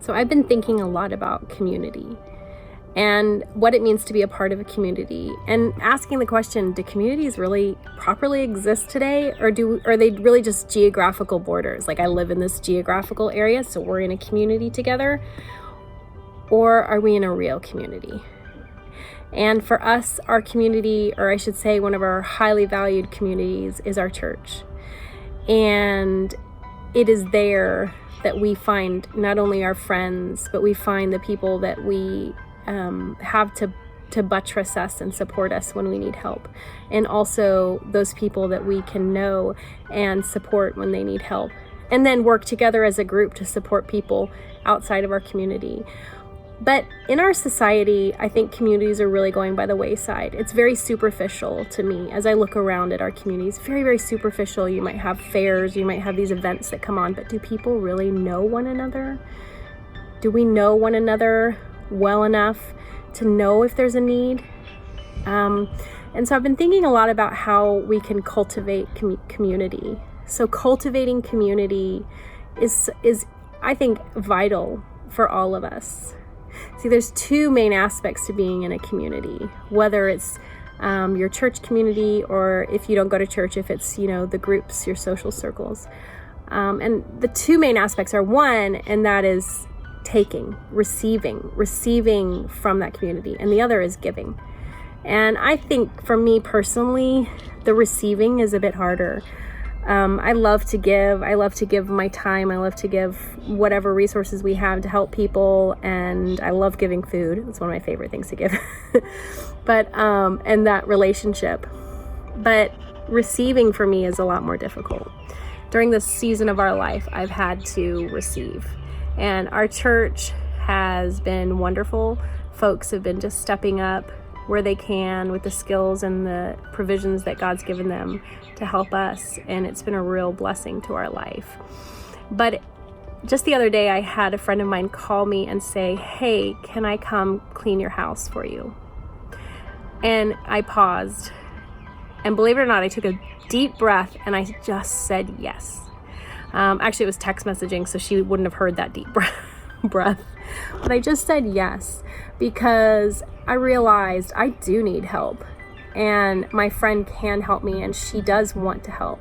So I've been thinking a lot about community and what it means to be a part of a community, and asking the question, do communities really properly exist today, or are they really just geographical borders? Like, I live in this geographical area, so we're in a community together, or are we in a real community? And for us, our community, or I should say one of our highly valued communities, is our church. And it is there that we find not only our friends, but we find the people that we have to buttress us and support us when we need help. And also those people that we can know and support when they need help. And then work together as a group to support people outside of our community. But in our society, I think communities are really going by the wayside. It's very superficial to me as I look around at our communities. Very, very superficial. You might have fairs, you might have these events that come on, but do people really know one another? Do we know one another well enough to know if there's a need? And so I've been thinking a lot about how we can cultivate community. So cultivating community is I think vital for all of us. See, there's two main aspects to being in a community, whether it's your church community, or if you don't go to church, if it's, the groups, your social circles. And the two main aspects are, one, and that is receiving from that community, and the other is giving. And I think for me personally, the receiving is a bit harder. I love to give. I love to give my time. I love to give whatever resources we have to help people. And I love giving food. It's one of my favorite things to give. But, and that relationship. But receiving for me is a lot more difficult. During this season of our life, I've had to receive. And our church has been wonderful. Folks have been just stepping up where they can with the skills and the provisions that God's given them to help us, and it's been a real blessing to our life. But just the other day, I had a friend of mine call me and say, "Hey, can I come clean your house for you?" And I paused, and believe it or not, I took a deep breath and I just said yes. Actually, it was text messaging, so she wouldn't have heard that deep breath. But I just said yes, because I realized I do need help, and my friend can help me, and she does want to help.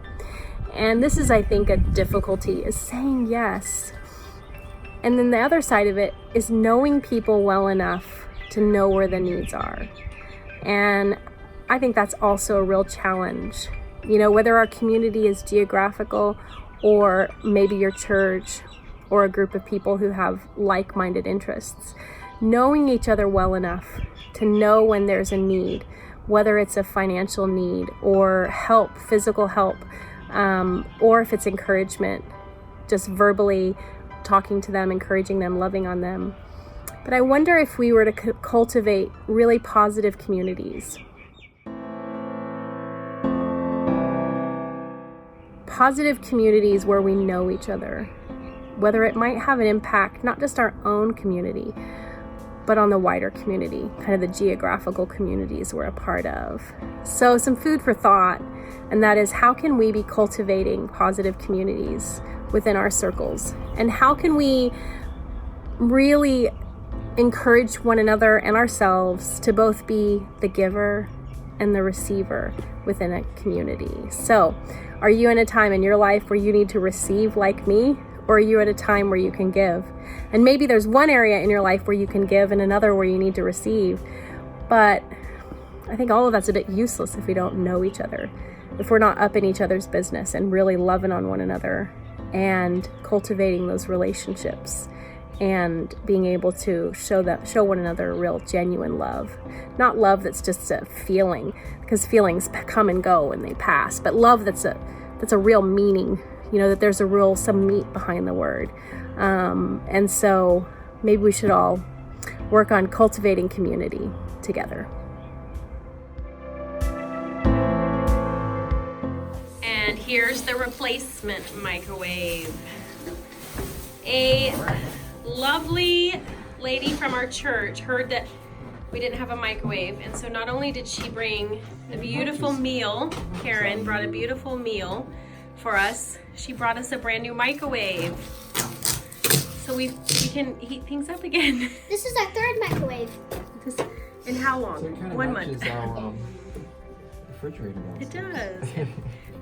And this is, I think, a difficulty, is saying yes. And then the other side of it is knowing people well enough to know where the needs are. And I think that's also a real challenge. Whether our community is geographical, or maybe your church, or a group of people who have like-minded interests, knowing each other well enough to know when there's a need, whether it's a financial need or help, physical help, or if it's encouragement, just verbally talking to them, encouraging them, loving on them. But I wonder if we were to cultivate really positive communities. Positive communities where we know each other, whether it might have an impact, not just our own community, but on the wider community, kind of the geographical communities we're a part of. So some food for thought, and that is, how can we be cultivating positive communities within our circles? And how can we really encourage one another and ourselves to both be the giver and the receiver within a community? So, are you in a time in your life where you need to receive like me? Or are you at a time where you can give? And maybe there's one area in your life where you can give and another where you need to receive. But I think all of that's a bit useless if we don't know each other, if we're not up in each other's business and really loving on one another and cultivating those relationships and being able to show one another real genuine love. Not love that's just a feeling, because feelings come and go and they pass, but love that's a real meaning, that there's some meat behind the word. And so maybe we should all work on cultivating community together. And here's the replacement microwave. A lovely lady from our church heard that we didn't have a microwave, and so not only did she bring a beautiful meal, Karen brought a beautiful meal for us, she brought us a brand new microwave. so we can heat things up again. This is our third microwave. In how long? So it kind of 1 matches month. our refrigerator It downstairs. does.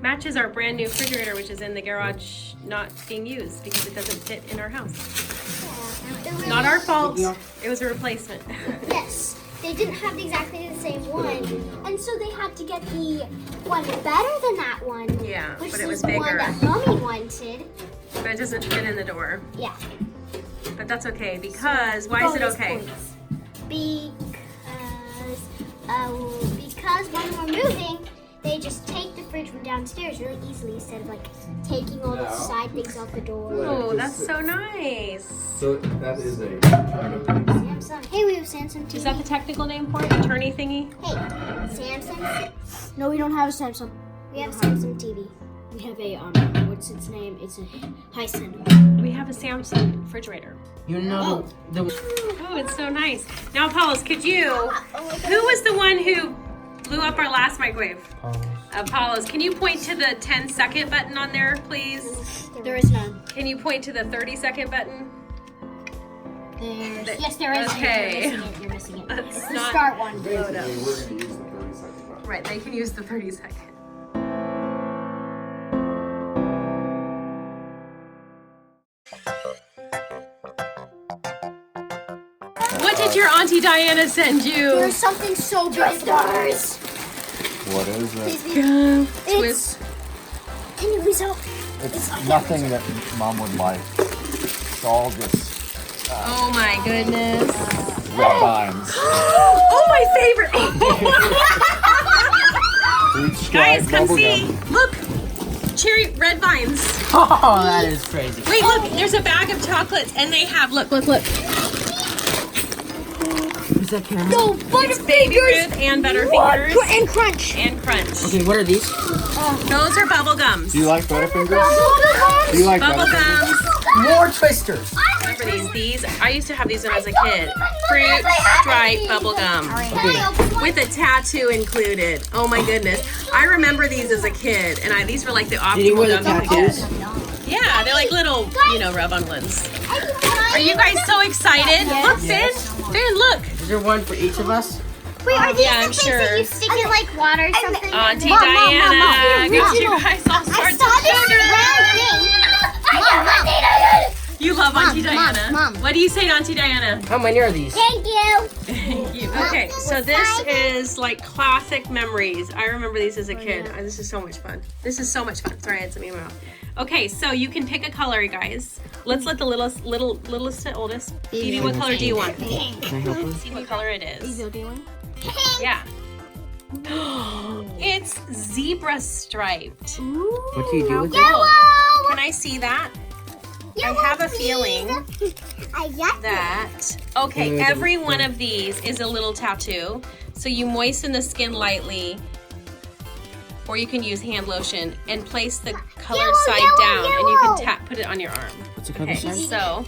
Matches our brand new refrigerator, which is in the garage, not being used because it doesn't fit in our house. Yeah. Not our fault. It was a replacement. Yes. They didn't have exactly the same one. And so they had to get the one better than that one. Yeah, which but it was is the one bigger. that Mommy wanted. But it doesn't fit in the door. Yeah. But that's okay because why is it Bonus okay? points. Because when we're moving, they just take the fridge from downstairs really easily instead of like taking all the side things off the door. Oh, that's so nice. So that is a kind of thing. Samsung. Hey, we have Samsung TV. Is that the technical name for it? Attorney thingy? Hey, Samsung. No, we don't have a Samsung. We have Samsung TV. We have a what's its name? It's a Hisense. We have a Samsung refrigerator. You know the Oh, it's so nice. Now, Apollos, could you? Who was the one who blew up our last microwave? Apollos, can you point to the 10-second button on there, please? There is none. Can you point to the 30-second button? Yes, there is. Okay. You're missing it. Let's It's the not- start one. Basically, we're going to use the 30-second button. Right, they can use the 30-second. What did your Auntie Diana send you? There's something so big. Stars. What is it? Twist. Can you please help? It's nothing that Mom would like. It's all just Oh my goodness. red vines. Oh, my favorite. Guys, come Bubble see. gum. Look. Cherry red vines. Oh, that is crazy. Wait, look. There's a bag of chocolates and they have, look. Is that caramel? No, It's Butterfingers. Baby Ruth and Butterfingers And Crunch. and Crunch. Okay, what are these? Those are bubble gums. Do you like Butterfingers? Do you like Bubble Butterfingers? gums. More twisters. Remember these? I used to have these when I was a kid. Fruit stripe bubble gum with a tattoo included. Oh my goodness. I remember these as a kid and these were like the Did you optimal wear the gums as a tattoos? kid. Yeah, they're like little, rub-on ones. Are you guys so excited? Look, Finn. Finn, look. Is there one for each of us? Wait, are these Yeah, the I'm things sure. that you stick in like water or something? Auntie Mom, Diana. Got you guys all I sorts saw of this sugar. round thing. You love Auntie Diana. Mom. What do you say to Auntie Diana? How many are these? Thank you. Thank you. Okay, so this is like classic memories. I remember these as a kid. This is so much fun. This is so much fun. Sorry, I had something in my mouth. Okay, so you can pick a color, you guys. Let's let the littlest to oldest. Phoebe, what color do you want? Can I help her? See what color it is. Yeah. It's zebra striped. What do you do with it? Yellow. Can I see that? I have a feeling I got that, okay, every one of these is a little tattoo. So you moisten the skin lightly, or you can use hand lotion and place the colored Yellow, side yellow, down and you yellow. can put it on your arm. What's the color Okay, side? so,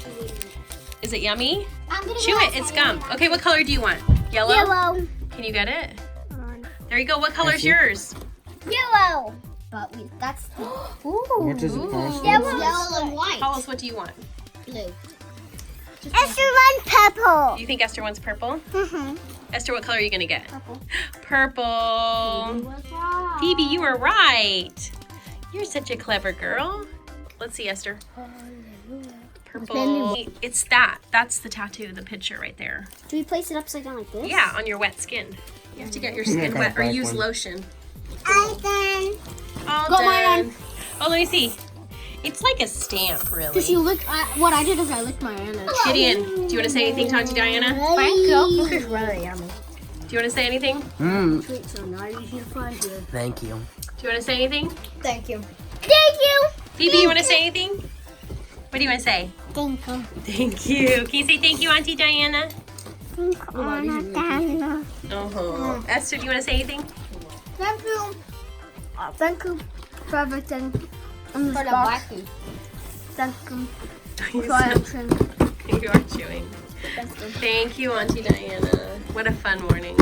is it yummy? I'm gonna Chew go it, it's gum. Okay, what color do you want? Yellow? Yellow. Can you get it? There you go, what color is yours? Yellow. But that's ooh. What does it cost? Yellow and white. Paulus, what do you want? Blue. Esther wants purple. Do you think Esther wants purple? Mm-hmm. Esther, what color are you gonna get? Purple. Purple. Phoebe, you were right. You're such a clever girl. Let's see, Esther. Purple. It's that. That's the tattoo, the picture right there. Do we place it upside down like this? Yeah, on your wet skin. You have to get your skin wet or use lotion. I done. All Got mine done. Oh, let me see. It's like a stamp, really. Because you lick. What I did is I licked my hand. Gideon, do you want to say anything to Auntie Diana? Thank you. This is really yummy. Do you want to say anything? Mmm. Sweets are not easy to find here. Thank you. Do you want to say anything? Thank you. Thank you. Phoebe, you want to say anything? What do you want to say? Thank you. Thank you. Can you say thank you, Auntie Diana? Oh. Esther, do you want to say anything? Thank you. Thank you for everything. For the blackie. Thank you for everything. You are chewing. Thank you, Auntie Diana. What a fun morning.